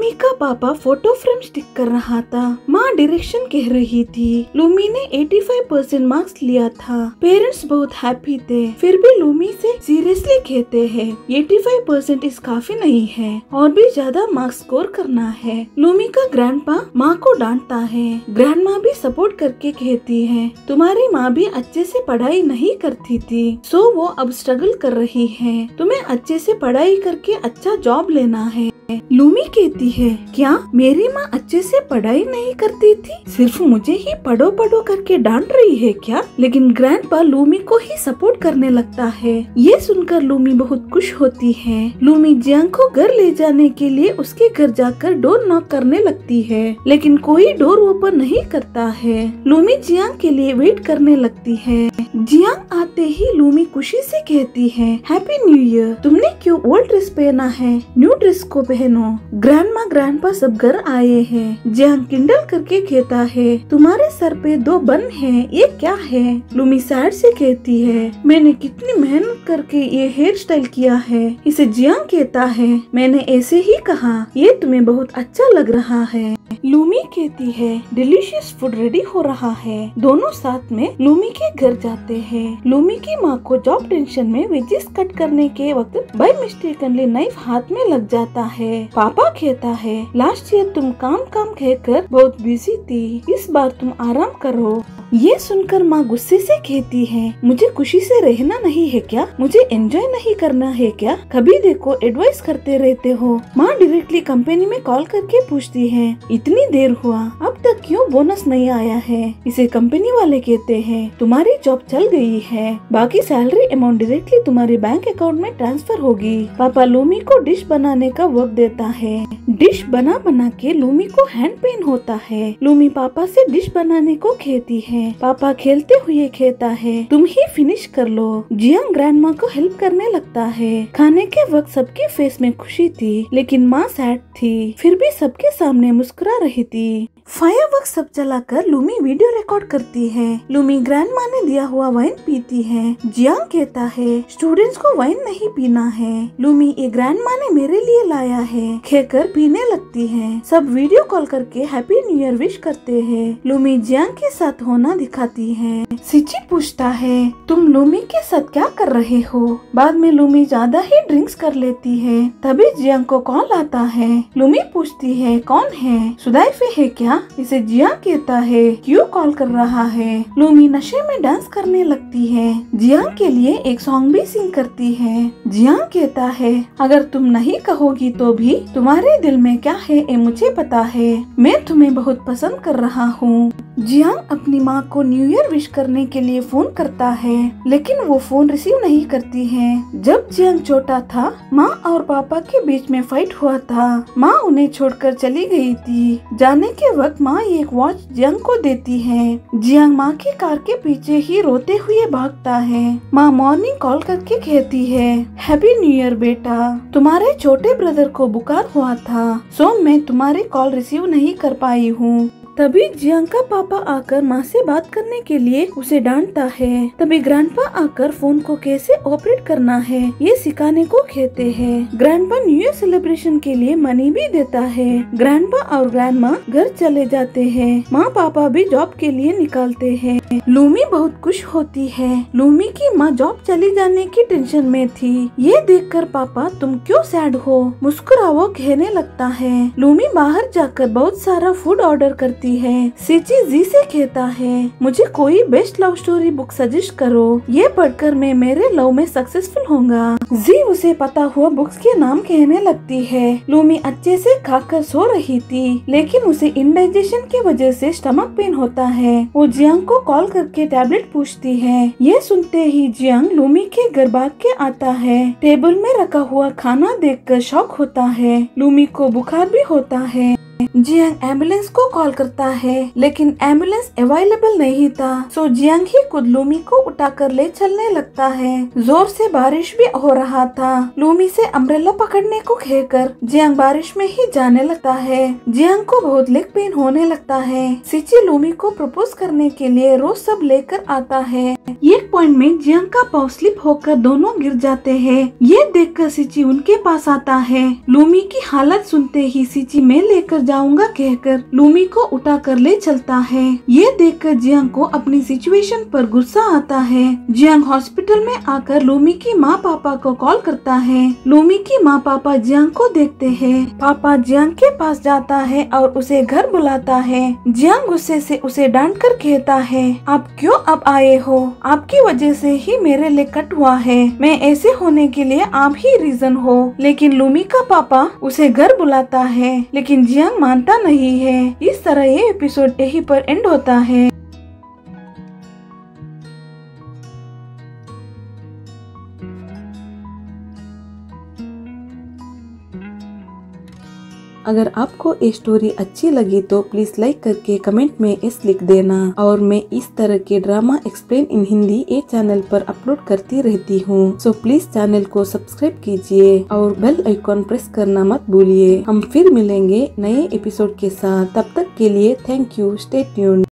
Lumi का पापा photo frame stick कर रहा था। माँ डायरेक्शन कह रही थी। लूमी ने 85% मार्क्स लिया था। पेरेंट्स बहुत हैप्पी थे। फिर भी लूमी से सीरियसली कहते हैं 85% इस काफी नहीं है और भी ज्यादा मार्क्स स्कोर करना है। लूमी का ग्रैंडपा माँ को डांटता है। ग्रैंड माँ भी सपोर्ट करके कहती है तुम्हारी माँ भी अच्छे से पढ़ाई नहीं करती थी, सो वो अब स्ट्रगल कर रही है। तुम्हें अच्छे से पढ़ाई करके अच्छा जॉब लेना है। लूमी कहती है क्या मेरी माँ अच्छे से पढ़ाई नहीं करती थी, सिर्फ मुझे ही पढ़ो पढ़ो करके डांट रही है क्या। लेकिन ग्रैंडपा लूमी को ही सपोर्ट करने लगता है। ये सुनकर लूमी बहुत खुश होती है। लूमी जियांग को घर ले जाने के लिए उसके घर जाकर डोर नॉक करने लगती है, लेकिन कोई डोर ओपन नहीं करता है। लूमी जियांग के लिए वेट करने लगती है। जियांग आते ही लूमी खुशी से कहती है हैप्पी न्यू ईयर। तुमने क्यों ओल्ड ड्रेस पहना है, न्यू ड्रेस को पहनो। ग्रैंडमा ग्रैंडपा सब घर आए हैं। जियांग किंडल करके कहता है तुम्हारे सर पे 2 बन हैं, ये क्या है। लूमी सैड से कहती है मैंने कितनी मेहनत करके ये हेयर स्टाइल किया है। इसे जियांग कहता है मैंने ऐसे ही कहा, ये तुम्हें बहुत अच्छा लग रहा है। लूमी कहती है डिलीशियस फूड रेडी हो रहा है। दोनों साथ में लूमी के घर जाते हैं। लूमी की माँ को जॉब टेंशन में वेजिस कट करने के वक्त बाय मिस्टेकनली नाइफ हाथ में लग जाता है। पापा कहता है लास्ट ईयर तुम काम काम कहकर बहुत बिजी थी, इस बार तुम आराम करो। ये सुनकर माँ गुस्से से कहती है मुझे खुशी से रहना नहीं है क्या, मुझे एंजॉय नहीं करना है क्या, कभी देखो एडवाइस करते रहते हो। माँ डायरेक्टली कंपनी में कॉल करके पूछती है इतनी देर हुआ अब तक क्यों बोनस नहीं आया है। इसे कंपनी वाले कहते हैं तुम्हारी जॉब चल गई है, बाकी सैलरी अमाउंट डायरेक्टली तुम्हारे बैंक अकाउंट में ट्रांसफर होगी। पापा लूमी को डिश बनाने का वर्क देता है। डिश बना बना के लूमी को हैंड पेन होता है। लूमी पापा से डिश बनाने को कहती है। पापा खेलते हुए कहता है तुम ही फिनिश कर लो। जियांग ग्रैंडमा को हेल्प करने लगता है। खाने के वक्त सबके फेस में खुशी थी, लेकिन माँ सैड थी, फिर भी सबके सामने मुस्कुरा रही थी। फायरवर्क्स सब जलाकर लूमी वीडियो रिकॉर्ड करती है। लूमी ग्रैंडमा ने दिया हुआ वाइन पीती है। जियांग कहता है स्टूडेंट्स को वाइन नहीं पीना है। लूमी ये ग्रैंडमा ने मेरे लिए लाया है कहकर पीने लगती है। सब वीडियो कॉल करके हैप्पी न्यू ईयर विश करते हैं। लूमी जियांग के साथ होना दिखाती है। सिची पूछता है तुम लूमी के साथ क्या कर रहे हो। बाद में लूमी ज्यादा ही ड्रिंक्स कर लेती है। तभी जियांग को कॉल आता है। लूमी पूछती है कौन है, सुदाइफे है क्या। इसे जियांग कहता है क्यों कॉल कर रहा है। लूमी नशे में डांस करने लगती है। जियांग के लिए एक सॉन्ग भी सिंग करती है। जियांग कहता है अगर तुम नहीं कहोगी तो भी तुम्हारे दिल में क्या है ये मुझे पता है, मैं तुम्हें बहुत पसंद कर रहा हूँ। जियांग अपनी माँ को न्यू ईयर विश करने के लिए फोन करता है, लेकिन वो फोन रिसीव नहीं करती है। जब जियांग छोटा था माँ और पापा के बीच में फाइट हुआ था। माँ उन्हें छोड़कर चली गई थी। जाने के वक्त माँ एक वॉच जियांग को देती है। जियांग माँ की कार के पीछे ही रोते हुए भागता है। माँ मॉर्निंग कॉल करके कहती है हैप्पी न्यू ईयर बेटा, तुम्हारे छोटे ब्रदर को बुखार हुआ था, सो मैं तुम्हारी कॉल रिसीव नहीं कर पाई हूँ। तभी जियांग का पापा आकर माँ से बात करने के लिए उसे डांटता है। तभी ग्रैंडपा आकर फोन को कैसे ऑपरेट करना है ये सिखाने को कहते हैं। ग्रैंडपा न्यू ईयर सेलिब्रेशन के लिए मनी भी देता है। ग्रैंडपा और ग्रैंडमा घर चले जाते हैं। माँ पापा भी जॉब के लिए निकालते हैं। लूमी बहुत खुश होती है। लूमी की माँ जॉब चली जाने की टेंशन में थी। ये देखकर पापा तुम क्यों सैड हो, मुस्कुराओ कहने लगता है। लूमी बाहर जाकर बहुत सारा फूड ऑर्डर करती है। सिची जी से कहता है मुझे कोई best love story book suggest करो, ये पढ़कर मैं मेरे लव में सक्सेसफुल होऊंगा। जी उसे पता हुआ बुक्स के नाम कहने लगती है। लूमी अच्छे से खाकर सो रही थी, लेकिन उसे इंडाइजेशन की वजह से स्टमक पेन होता है। वो जियांग को कॉल करके टैबलेट पूछती है। ये सुनते ही जियांग लूमी के घर भाग के आता है। टेबल में रखा हुआ खाना देखकर शॉक होता है। लूमी को बुखार भी होता है। जियांग एम्बुलेंस को कॉल करता है, लेकिन एम्बुलेंस अवेलेबल नहीं था। सो जियांग ही खुद लूमी को उठाकर ले चलने लगता है। जोर से बारिश भी हो रहा था। लूमी से अम्ब्रेला पकड़ने को कहकर जियांग बारिश में ही जाने लगता है। जियांग को बहुत लेग पेन होने लगता है। सिची लूमी को प्रपोज करने के लिए रोज सब लेकर आता है। एक पॉइंट में जियांग का पाँव स्लिप होकर दोनों गिर जाते हैं। ये देखकर सिची उनके पास आता है। लूमी की हालत सुनते ही सिची मैं लेकर जाऊंगा कहकर लूमी को उठाकर ले चलता है। ये देखकर जियांग को अपनी सिचुएशन पर गुस्सा आता है। जियांग हॉस्पिटल में आकर लूमी की माँ पापा को कॉल करता है। लूमी की माँ पापा जियांग को देखते हैं। पापा जियांग के पास जाता है और उसे घर बुलाता है। जियांग गुस्से से उसे डांट कर कहता है, आप क्यों अब आए हो? आपकी वजह से ही मेरे लेग कट हुआ है। मैं ऐसे होने के लिए आप ही रीजन हो। लेकिन लूमी का पापा उसे घर बुलाता है, लेकिन जियांग मानता नहीं है। इस तरह ये एपिसोड यहीं पर एंड होता है। अगर आपको ये स्टोरी अच्छी लगी तो प्लीज लाइक करके कमेंट में एस लिख देना। और मैं इस तरह के ड्रामा एक्सप्लेन इन हिंदी ये चैनल पर अपलोड करती रहती हूँ। सो प्लीज चैनल को सब्सक्राइब कीजिए और बेल आइकॉन प्रेस करना मत भूलिए। हम फिर मिलेंगे नए एपिसोड के साथ। तब तक के लिए थैंक यू। Stay tuned.